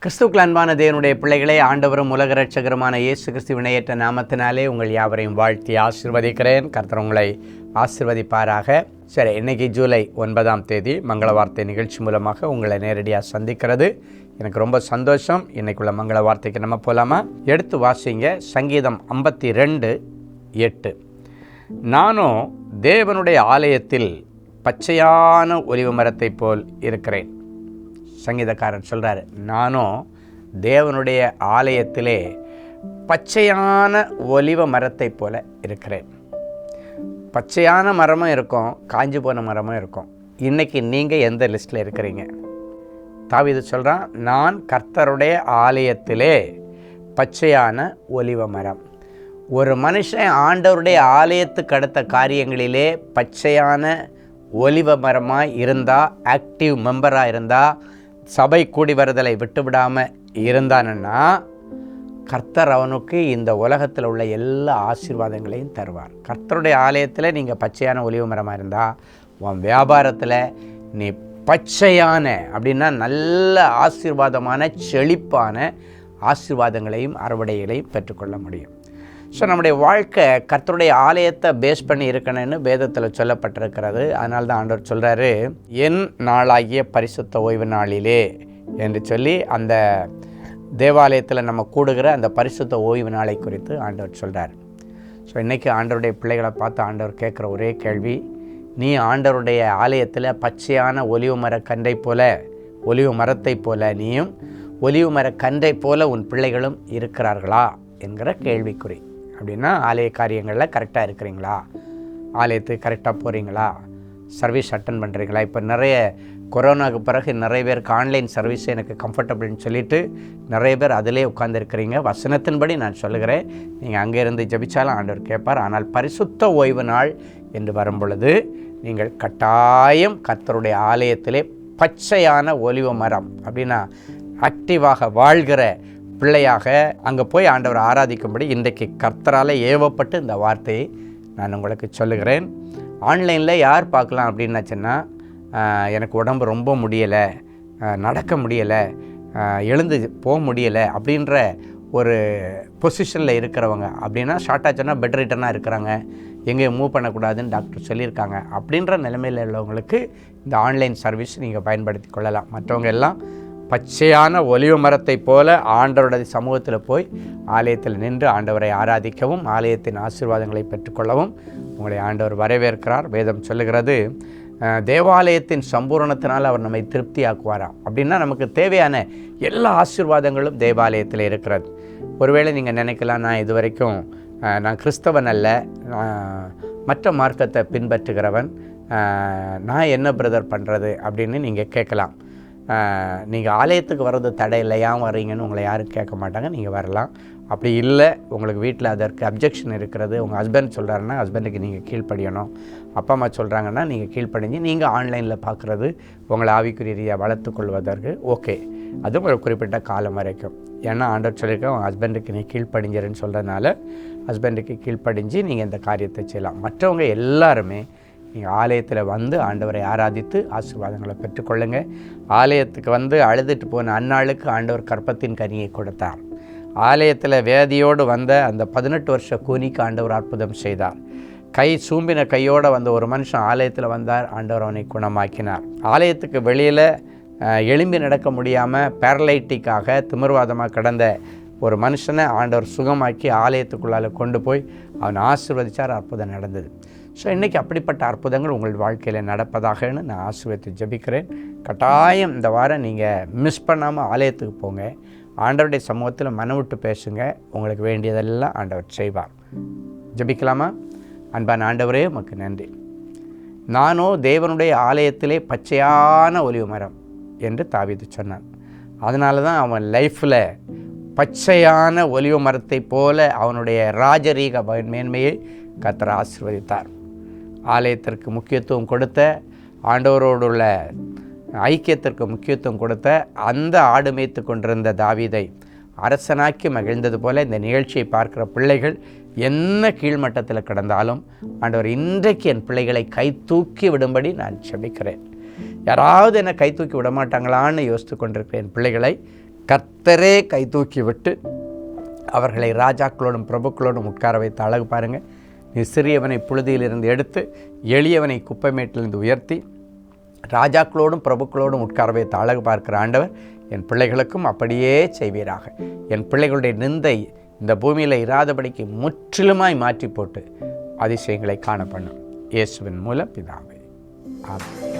கிறிஸ்துவுக்குள் அன்பான தேவனுடைய பிள்ளைகளே, ஆண்டவரும் உலக இரட்சகருமான இயேசு கிறிஸ்துவின் இணையற்ற நாமத்தினாலே உங்கள் யாவரையும் வாழ்த்தி ஆசீர்வதிக்கிறேன். கர்த்தர் உங்களை ஆசீர்வதிப்பாராக. சரி, இன்னைக்கு ஜூலை 9ஆம் தேதி மங்கள வார்த்தை நிகழ்ச்சி மூலமாக உங்களை நேரடியாக சந்திக்கிறது எனக்கு ரொம்ப சந்தோஷம். இன்னைக்குள்ள மங்கள வார்த்தைக்கு நம்ம போகலாமா? எடுத்து வாசிங்க. சங்கீதம் 52:8. நானும் தேவனுடைய ஆலயத்தில் பச்சையான ஒலிவ மரத்தை போல் இருக்கிறேன். சங்கீதக்காரன் சொல்கிறாரு, நானும் தேவனுடைய ஆலயத்திலே பச்சையான ஒலிவ மரத்தை போல இருக்கிறேன். பச்சையான மரமும் இருக்கும், காஞ்சி போன மரமும் இருக்கும். இன்றைக்கி நீங்கள் எந்த லிஸ்ட்டில் இருக்கிறீங்க? தாவீது சொல்கிறான், நான் கர்த்தருடைய ஆலயத்திலே பச்சையான ஒலிவ மரம். ஒரு மனுஷன் ஆண்டவருடைய ஆலயத்துக்கு அடுத்த காரியங்களிலே பச்சையான ஒலிவ மரமாக இருந்தால், ஆக்டிவ் மெம்பராக இருந்தால், சபை கூடி வருதலை விட்டுவிடாமல் இருந்தான்னா, கர்த்தர் அவனுக்கு இந்த உலகத்தில் உள்ள எல்லா ஆசீர்வாதங்களையும் தருவார். கர்த்தருடைய ஆலயத்தில் நீங்கள் பச்சையான ஒலிவ மரமாக இருந்தால், உன் வியாபாரத்தில் நீ பச்சையான அப்படின்னா நல்ல ஆசீர்வாதமான செழிப்பான ஆசீர்வாதங்களையும் அறுவடைகளையும் பெற்றுக்கொள்ள முடியும். ஸோ நம்முடைய வாழ்க்கை கர்த்தருடைய ஆலயத்தை பேஸ் பண்ணி இருக்கணும்னு வேதத்தில் சொல்லப்பட்டிருக்கிறது. அதனால தான் ஆண்டவர் சொல்கிறாரு, என் நாளாகிய பரிசுத்த ஓய்வு நாளிலே என்று சொல்லி அந்த தேவாலயத்தில் நம்ம கூடுகிற அந்த பரிசுத்த ஓய்வு நாளை குறித்து ஆண்டவர் சொல்கிறார். ஸோ இன்றைக்கி ஆண்டவருடைய பிள்ளைகளை பார்த்து ஆண்டவர் கேட்குற ஒரே கேள்வி, நீ ஆண்டவருடைய ஆலயத்தில் பச்சையான ஒலிவ மர கன்றை போல, ஒலிவ மரத்தை போல நீயும் ஒலிவ மர கன்றை போல உன் பிள்ளைகளும் இருக்கிறார்களா என்கிற கேள்விக்குறி. அப்படின்னா ஆலய காரியங்களில் கரெக்டாக இருக்கிறீங்களா? ஆலயத்துக்கு கரெக்டாக போகிறீங்களா? சர்வீஸ் அட்டன் பண்ணுறீங்களா? இப்போ நிறைய கொரோனாவுக்கு பிறகு நிறைய பேருக்கு ஆன்லைன் சர்வீஸ் எனக்கு கம்ஃபர்டபுள்னு சொல்லிவிட்டு நிறைய பேர் அதிலே உட்கார்ந்துருக்கிறீங்க. வசனத்தின்படி நான் சொல்லுகிறேன், நீங்கள் அங்கே இருந்து ஜெபிச்சாலும் ஆண்டவர் கேட்பார். ஆனால் பரிசுத்த ஓய்வு நாள் என்று வரும் பொழுது நீங்கள் கட்டாயம் கர்த்தருடைய ஆலயத்திலே பச்சையான ஒலிவ மரம் அப்படின்னா ஆக்டிவாக வாழ்கிற பிள்ளையாக அங்கே போய் ஆண்டவரை ஆராதிக்கும்படி இன்றைக்கு கர்த்தரால் ஏவப்பட்டு இந்த வார்த்தையை நான் உங்களுக்கு சொல்லுகிறேன். ஆன்லைனில் யார் பார்க்கலாம் அப்படின்னாச்சுன்னா, எனக்கு உடம்பு ரொம்ப முடியலை, நடக்க முடியலை, எழுந்து போக முடியலை அப்படின்ற ஒரு பொசிஷனில் இருக்கிறவங்க, அப்படின்னா ஷார்ட்டாக சொன்னால் பெட் ரிட்டனாக இருக்கிறாங்க, எங்கேயும் மூவ் பண்ணக்கூடாதுன்னு டாக்டர் சொல்லியிருக்காங்க, அப்படின்ற நிலைமையில் உள்ளவங்களுக்கு இந்த ஆன்லைன் சர்வீஸ் நீங்கள் பயன்படுத்தி கொள்ளலாம். மற்றவங்க எல்லாம் பச்சையான ஒலிவ மரத்தை போல ஆண்டவருடைய சமூகத்தில் போய் ஆலயத்தில் நின்று ஆண்டவரை ஆராதிக்கவும் ஆலயத்தின் ஆசீர்வாதங்களை பெற்றுக்கொள்ளவும் உங்களை ஆண்டவர் வரவேற்கிறார். வேதம் சொல்லுகிறது, தேவாலயத்தின் சம்பூரணத்தினால் அவர் நம்மை திருப்தியாக்குவாராம். அப்படின்னா நமக்கு தேவையான எல்லா ஆசீர்வாதங்களும் தேவாலயத்தில் இருக்கிறது. ஒருவேளை நீங்கள் நினைக்கலாம், நான் இது வரைக்கும் நான் கிறிஸ்தவன் அல்ல, மற்ற மார்க்கத்தை பின்பற்றுகிறவன், நான் என்ன பிரதர் பண்ணுறது அப்படின்னு நீங்கள் கேட்கலாம். நீங்கள் ஆலயத்துக்கு வர்றது தடை இல்லை, ஏன் வர்றீங்கன்னு உங்களை யாரும் கேட்க மாட்டாங்க, நீங்கள் வரலாம். அப்படி இல்லை, உங்களுக்கு வீட்டில் அதற்கு அப்ஜெக்ஷன் இருக்கிறது, உங்கள் ஹஸ்பண்ட் சொல்கிறாருன்னா ஹஸ்பண்டுக்கு நீங்கள் கீழ்ப்படியணும், அப்பா அம்மா சொல்கிறாங்கன்னா நீங்கள் கீழ்ப்படிஞ்சு நீங்கள் ஆன்லைனில் பார்க்குறது உங்களை ஆவிக்குரிய ரீதியாக வளர்த்து கொள்வதற்கு ஓகே, அதுவும் ஒரு குறிப்பிட்ட காலம் வரைக்கும். ஏன்னா ஆண்டவர் சொல்லியிருக்க உங்கள் ஹஸ்பண்டுக்கு நீ கீழ்ப்படிஞ்சிருன்னு சொல்கிறதுனால ஹஸ்பண்டுக்கு கீழ்ப்படிஞ்சு நீங்கள் இந்த காரியத்தை செய்யலாம். மற்றவங்க எல்லாருமே நீங்கள் ஆலயத்தில் வந்து ஆண்டவரை ஆராதித்து ஆசீர்வாதங்களை பெற்றுக்கொள்ளுங்க. ஆலயத்துக்கு வந்து அழுதுட்டு போன அந்நாளுக்கு ஆண்டவர் கற்பத்தின் கனியை கொடுத்தார். ஆலயத்தில் வேதியோடு வந்த அந்த 18 வருஷ கூனிக்கு ஆண்டவர் அற்புதம் செய்தார். கை சூம்பின கையோடு வந்த ஒரு மனுஷன் ஆலயத்தில் வந்தார், ஆண்டவர் அவனை குணமாக்கினார். ஆலயத்துக்கு வெளியில் எழும்பி நடக்க முடியாமல் பேரலைட்டிக்காக திமிர்வாதமாக கிடந்த ஒரு மனுஷனை ஆண்டவர் சுகமாக்கி ஆலயத்துக்குள்ளால் கொண்டு போய் அவனை ஆசீர்வதித்தார். அற்புதம் நடந்தது. ஸோ இன்றைக்கி அப்படிப்பட்ட அற்புதங்கள் உங்கள் வாழ்க்கையில் நடப்பதாகன்னு நான் ஆசீர்வதித்து ஜெபிக்கிறேன். கட்டாயம் இந்த வாரம் நீங்கள் மிஸ் பண்ணாமல் ஆலயத்துக்கு போங்க, ஆண்டவருடைய சமூகத்தில் மனவிட்டு பேசுங்க, உங்களுக்கு வேண்டியதெல்லாம் ஆண்டவர் செய்வார். ஜெபிக்கலாமா? அன்பான ஆண்டவரே, உமக்கு நன்றி. நானோ தேவனுடைய ஆலயத்திலே பச்சையான ஒலிவ மரம் என்று தாவீது சொன்னான். அதனால தான் அவன் லைஃப்பில் பச்சையான ஒலிவ மரத்தை போல அவனுடைய ராஜரீக மேன்மையை கர்த்தர் ஆசீர்வதித்தார். ஆலயத்திற்கு முக்கியத்துவம் கொடுத்த, ஆண்டவரோடுள்ள ஐக்கியத்திற்கு முக்கியத்துவம் கொடுத்த அந்த ஆடு மேய்த்து கொண்டிருந்த தாவீதை அரசனாக்கி மகிழ்ந்தது போல இந்த நிகழ்ச்சியை பார்க்குற பிள்ளைகள் என்ன கீழ்மட்டத்தில் கிடந்தாலும் ஆண்டவர் இன்றைக்கு என் பிள்ளைகளை கை தூக்கி விடும்படி நான் செபிக்கிறேன். யாராவது என்னை கை தூக்கி விட மாட்டாங்களான்னு யோசித்து கொண்டிருக்கிறேன். பிள்ளைகளை கர்த்தரே கை தூக்கி விட்டு அவர்களை ராஜாக்களோடும் பிரபுக்களோடும் உட்கார வைத்து அழகு பாருங்கள். நீ சிறியவனை புழுதியிலிருந்து எடுத்து எளியவனை குப்பைமேட்டிலிருந்து உயர்த்தி ராஜாக்களோடும் பிரபுக்களோடும் உட்கார வைத்து அழகு பார்க்கிற ஆண்டவர் என் பிள்ளைகளுக்கும் அப்படியே செய்வீராக. என் பிள்ளைகளுடைய நிந்தை இந்த பூமியில் இராதபடிக்கு முற்றிலுமாய் மாற்றி போட்டு அதிசயங்களை காண பண்ணும். இயேசுவின் மூலம் பிதாவே, ஆமென்.